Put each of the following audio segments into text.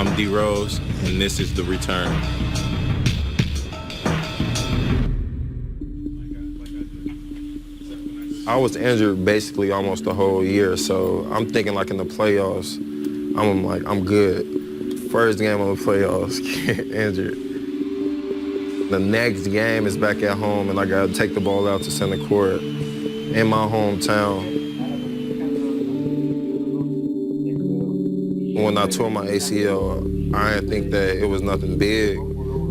I'm D Rose, and this is The Return. I was injured basically almost the whole year, so I'm thinking like in the playoffs, I'm good. First game of the playoffs, get injured. The next game is back at home, and I gotta take the ball out to center court in my hometown. When I tore my ACL, I didn't think that it was nothing big.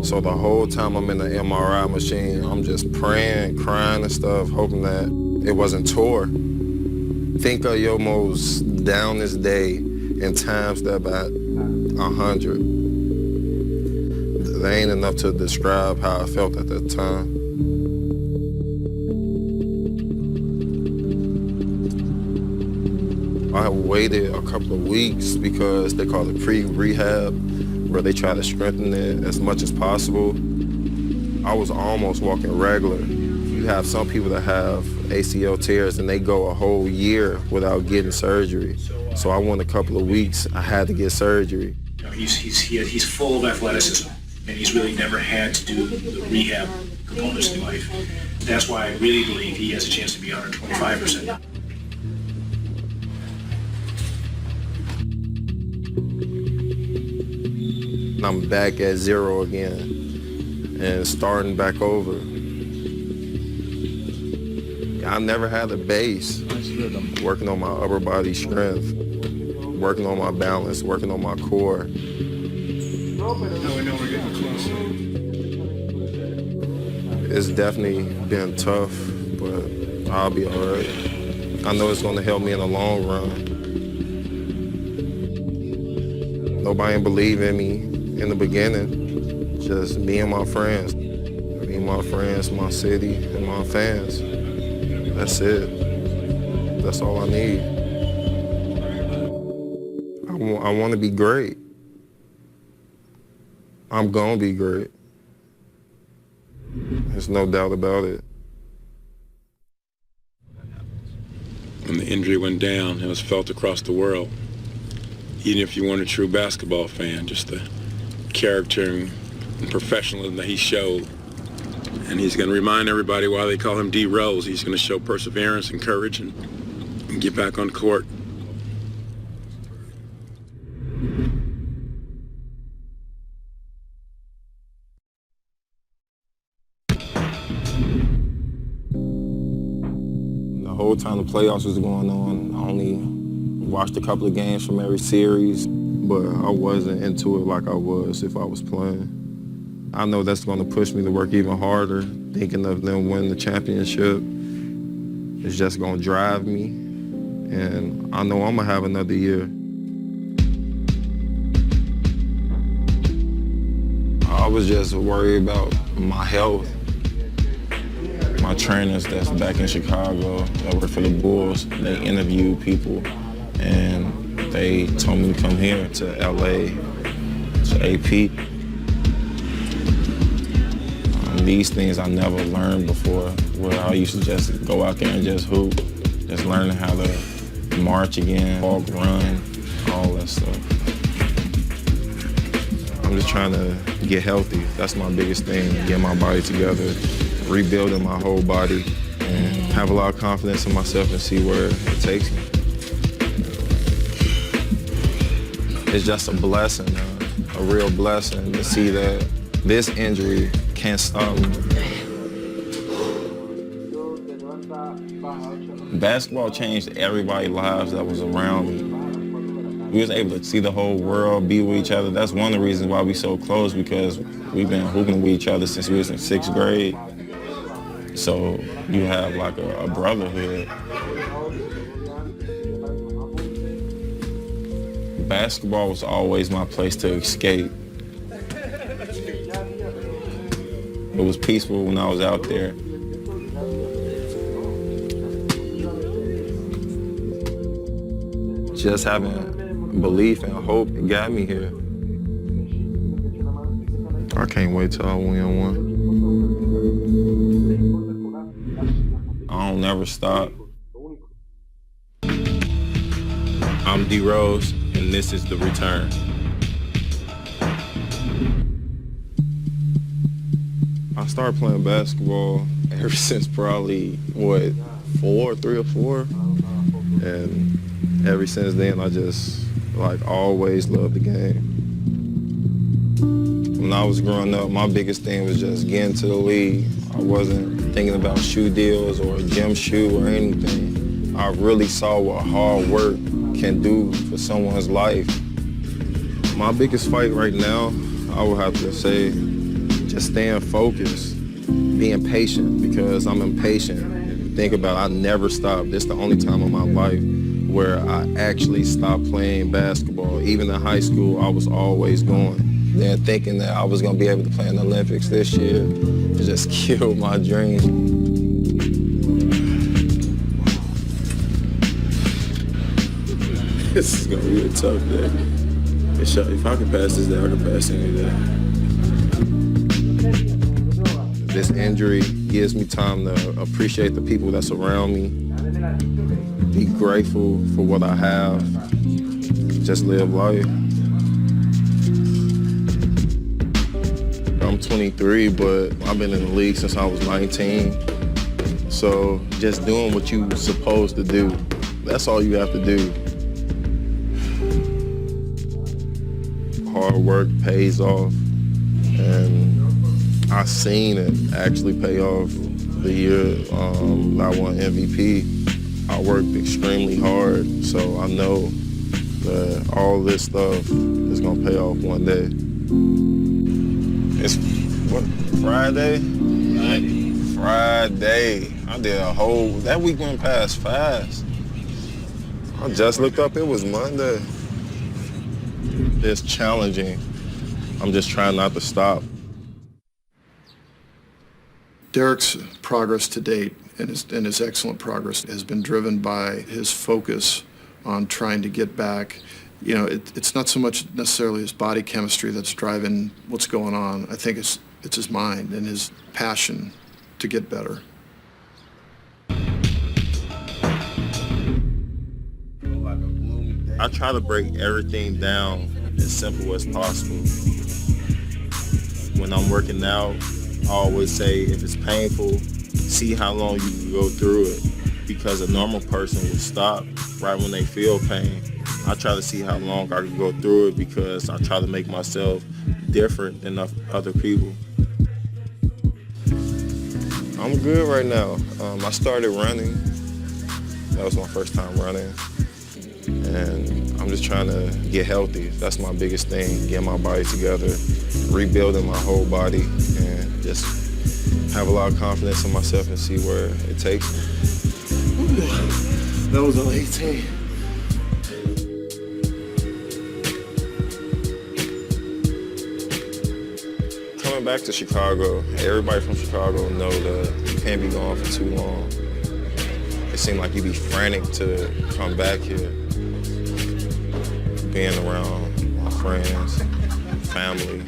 So the whole time I'm in the MRI machine, I'm just praying, crying and stuff, hoping that it wasn't tore. Think of your most downest day and times that by 100. There ain't enough to describe how I felt at that time. I waited a couple of weeks because they call it pre-rehab, where they try to strengthen it as much as possible. I was almost walking regular. You have some people that have ACL tears and they go a whole year without getting surgery. So I went a couple of weeks, I had to get surgery. You know, he's full of athleticism, and he's really never had to do the rehab components in life. That's why I really believe he has a chance to be 125%. I'm back at zero again and starting back over. I never had a base. Working on my upper body strength, working on my balance, working on my core. Now we know we're getting closer. It's definitely been tough, but I'll be all right. I know it's gonna help me in the long run. Nobody believed in me in the beginning, just me and my friends. Me and my friends, my city, and my fans. That's it. That's all I need. I want to be great. I'm gonna be great. There's no doubt about it. When the injury went down, it was felt across the world. Even if you weren't a true basketball fan, just the character and professionalism that he showed. And he's going to remind everybody why they call him D Rose. He's going to show perseverance and courage and get back on court. The whole time the playoffs was going on, I only watched a couple of games from every series, but I wasn't into it like I was if I was playing. I know that's going to push me to work even harder. Thinking of them winning the championship is just going to drive me, and I know I'm going to have another year. I was just worried about my health. My trainers that's back in Chicago that work for the Bulls, they interviewed people, and they told me to come here to LA, to AP. These things I never learned before, where I used to just go out there and just hoop, just learning how to march again, walk, run, all that stuff. I'm just trying to get healthy. That's my biggest thing, get my body together, rebuilding my whole body, and have a lot of confidence in myself and see where it takes me. It's just a blessing, a real blessing to see that this injury can't stop me. Basketball changed everybody's lives that was around me. We was able to see the whole world, be with each other. That's one of the reasons why we so close, because we've been hooping with each other since we was in 6th grade. So you have like a brotherhood. Basketball was always my place to escape. It was peaceful when I was out there. Just having belief and hope got me here. I can't wait till I win one. I don't never stop. I'm D Rose, and this is The Return. started playing basketball ever since probably, 3 or 4. And ever since then, I just, always loved the game. When I was growing up, my biggest thing was just getting to the league. I wasn't thinking about shoe deals or a gym shoe or anything. I really saw what hard work can do for someone's life. My biggest fight right now, I would have to say, just staying focused, being patient, because I'm impatient. If you think about it, I never stopped. This is the only time in my life where I actually stopped playing basketball. Even in high school, I was always going. Then thinking that I was gonna be able to play in the Olympics this year, it just killed my dream. This is gonna be a tough day. If I can pass this day, I can pass any day. This injury gives me time to appreciate the people that's around me, be grateful for what I have, just live life. I'm 23, but I've been in the league since I was 19. So just doing what you're supposed to do, that's all you have to do. Hard work pays off, and I seen it actually pay off the year that I won MVP. I worked extremely hard, so I know that all this stuff is gonna pay off one day. It's Friday? Friday. I did that week went past fast. I just looked up, it was Monday. It's challenging. I'm just trying not to stop. Derrick's progress to date and his excellent progress has been driven by his focus on trying to get back. You know, it's not so much necessarily his body chemistry that's driving what's going on. I think it's his mind and his passion to get better. I try to break everything down as simple as possible. When I'm working out, I always say if it's painful, see how long you can go through it, because a normal person will stop right when they feel pain. I try to see how long I can go through it because I try to make myself different than other people. I'm good right now. I started running. That was my first time running. And I'm just trying to get healthy. That's my biggest thing, getting my body together, rebuilding my whole body, and just have a lot of confidence in myself and see where it takes me. That was on 18. Coming back to Chicago, everybody from Chicago know that you can't be gone for too long. It seemed like you'd be frantic to come back here. Being around my friends, family,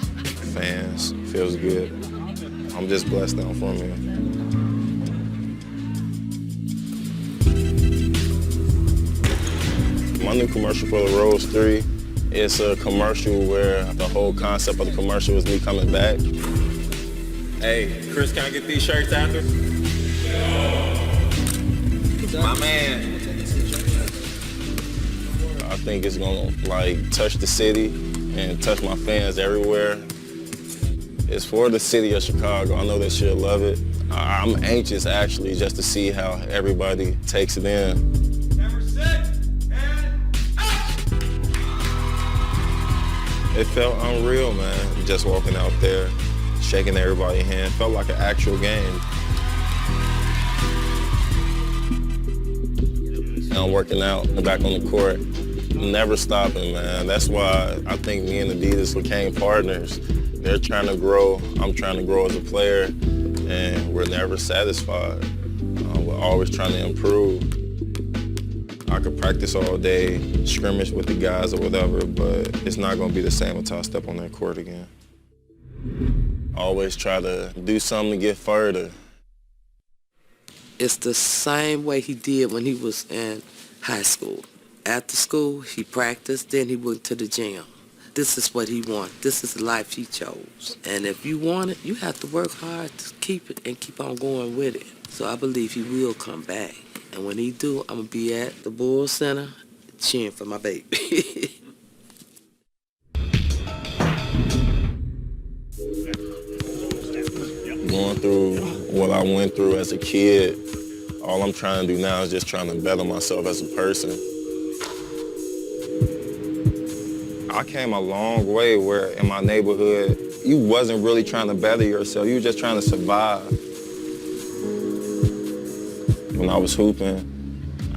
fans, feels good. I'm just blessed that I'm from here. My new commercial for the Rose 3, it's a commercial where the whole concept of the commercial is me coming back. Hey, Chris, can I get these shirts after? My man. I think it's gonna touch the city and touch my fans everywhere. It's for the city of Chicago. I know that she'll love it. I'm anxious actually just to see how everybody takes it in. Number 6, and action! It felt unreal, man. Just walking out there, shaking everybody's hand. Felt like an actual game. And I'm working out back on the court. Never stopping, man. That's why I think me and Adidas became partners. They're trying to grow. I'm trying to grow as a player, and we're never satisfied. We're always trying to improve. I could practice all day, scrimmage with the guys or whatever, but it's not going to be the same until I step on that court again. Always try to do something to get further. It's the same way he did when he was in high school. After school, he practiced, then he went to the gym. this is what he wants. This is the life he chose. And if you want it, you have to work hard to keep it and keep on going with it. So I believe he will come back. And when he do, I'm going to be at the Bull Center cheering for my baby. Going through what I went through as a kid, all I'm trying to do now is just trying to better myself as a person. I came a long way where in my neighborhood, you wasn't really trying to better yourself, you were just trying to survive. When I was hooping,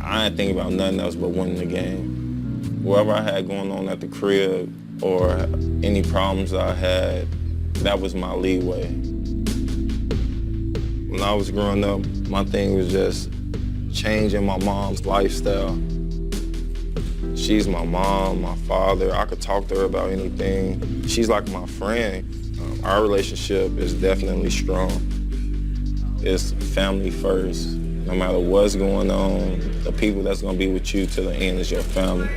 I didn't think about nothing else but winning the game. Whatever I had going on at the crib or any problems I had, that was my leeway. When I was growing up, my thing was just changing my mom's lifestyle. She's my mom, my father. I could talk to her about anything. She's like my friend. Our relationship is definitely strong. It's family first. No matter what's going on, the people that's gonna be with you to the end is your family.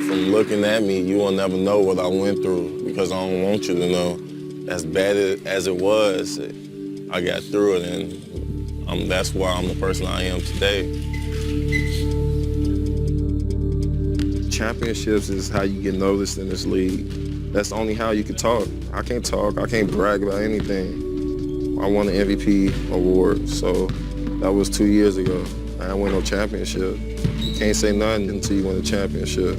From looking at me, you will never know what I went through because I don't want you to know. As bad as it was, I got through it, and that's why I'm the person I am today. Championships is how you get noticed in this league. That's only how you can talk. I can't talk, I can't brag about anything. I won the MVP award, so that was 2 years ago. I didn't win no championship. You can't say nothing until you win a championship.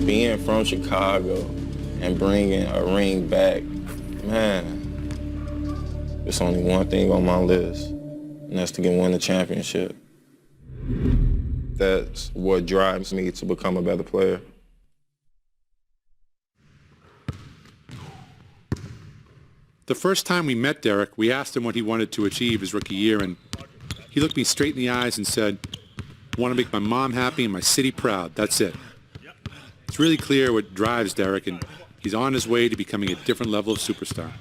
Being from Chicago and bringing a ring back, man, there's only one thing on my list, and that's to win a championship. That's what drives me to become a better player. The first time we met Derrick, we asked him what he wanted to achieve his rookie year, and he looked me straight in the eyes and said, "I want to make my mom happy and my city proud. That's it." It's really clear what drives Derrick, and he's on his way to becoming a different level of superstar.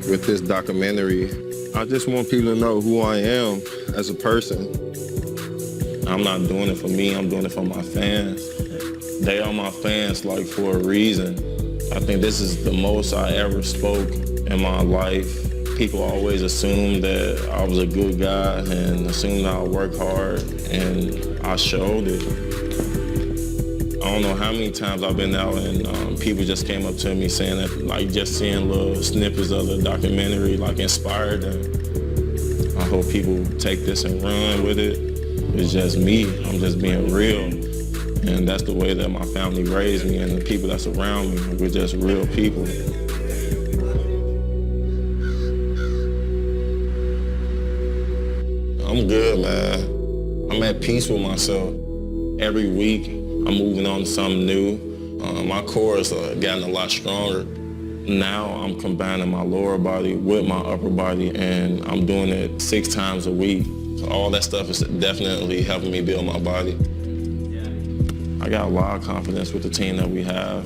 With this documentary, I just want people to know who I am as a person. I'm not doing it for me, I'm doing it for my fans. They are my fans, like, for a reason. I think this is the most I ever spoke in my life. People always assumed that I was a good guy and assumed I would work hard, and I showed it. I don't know how many times I've been out and people just came up to me saying that, like, just seeing little snippets of the documentary, like, inspired them. I hope people take this and run with it. It's just me. I'm just being real. And that's the way that my family raised me, and the people that's around me. We're just real people. I'm good, man. I'm at peace with myself. Every week, I'm moving on to something new. My core has gotten a lot stronger. Now I'm combining my lower body with my upper body, and I'm doing it 6 times a week. So all that stuff is definitely helping me build my body. I got a lot of confidence with the team that we have.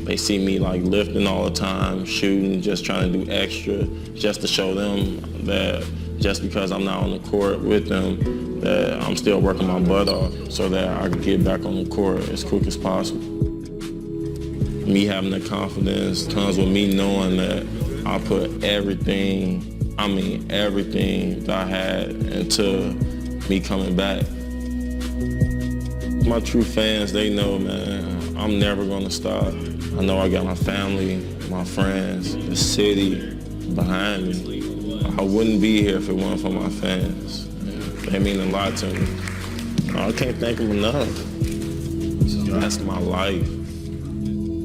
They see me, like, lifting all the time, shooting, just trying to do extra, just to show them that just because I'm not on the court with them, that I'm still working my butt off so that I can get back on the court as quick as possible. Me having the confidence comes with me knowing that I put everything, I mean everything that I had into me coming back. My true fans, they know, man, I'm never gonna stop. I know I got my family, my friends, the city behind me. I wouldn't be here if it weren't for my fans. They mean a lot to me. I can't thank them enough. That's my life.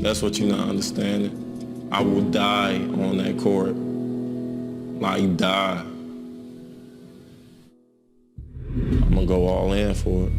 That's what you're not understanding. I will die on that court. Like, die. I'm gonna go all in for it.